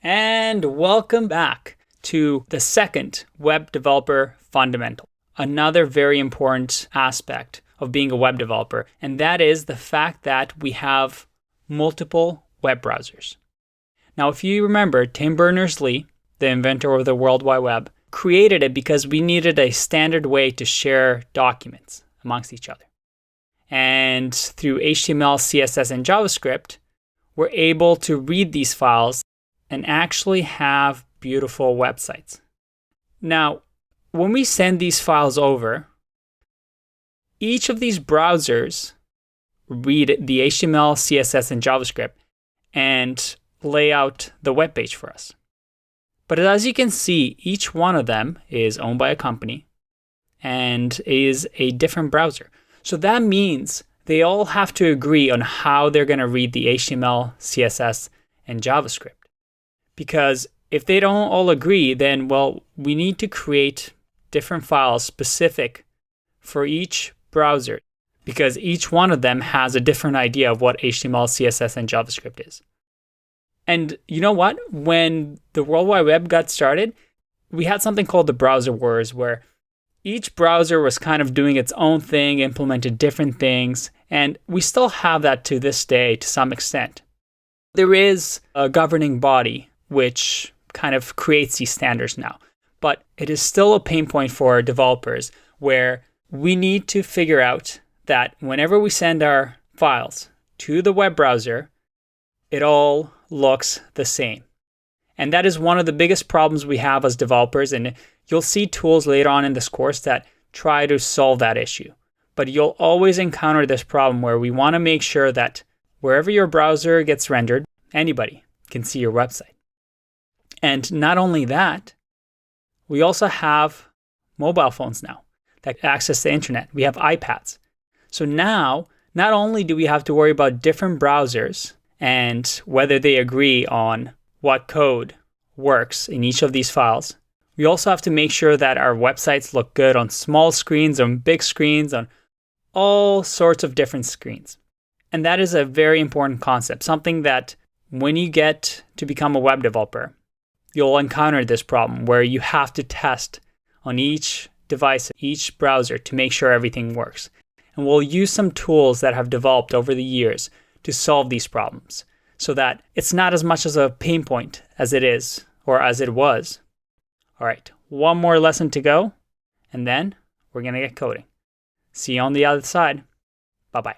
And welcome back to the second web developer fundamental, another very important aspect of being a web developer, and that is the fact that we have multiple web browsers. Now, if you remember, Tim Berners-Lee, the inventor of the World Wide Web, created it because we needed a standard way to share documents amongst each other. And through HTML, CSS, and JavaScript, we're able to read these files and actually have beautiful websites. Now, when we send these files over, each of these browsers read the HTML, CSS, and JavaScript and lay out the web page for us. But as you can see, each one of them is owned by a company and is a different browser. So that means they all have to agree on how they're going to read the HTML, CSS, and JavaScript. Because if they don't all agree, then, well, we need to create different files specific for each browser because each one of them has a different idea of what HTML, CSS, and JavaScript is. And you know what? When the World Wide Web got started, we had something called the browser wars, where each browser was kind of doing its own thing, implemented different things, and we still have that to this day to some extent. There is a governing body which kind of creates these standards now, but it is still a pain point for developers where we need to figure out that whenever we send our files to the web browser, it all looks the same. And that is one of the biggest problems we have as developers, and you'll see tools later on in this course that try to solve that issue. But you'll always encounter this problem where we want to make sure that wherever your browser gets rendered, anybody can see your website. And not only that, we also have mobile phones now that access the internet. We have iPads. So now, not only do we have to worry about different browsers and whether they agree on what code works in each of these files, we also have to make sure that our websites look good on small screens, on big screens, on all sorts of different screens. And that is a very important concept, something that when you get to become a web developer, you'll encounter this problem where you have to test on each device, each browser to make sure everything works. And we'll use some tools that have developed over the years to solve these problems so that it's not as much as a pain point as it is or as it was. All right, one more lesson to go, and then we're going to get coding. See you on the other side. Bye-bye.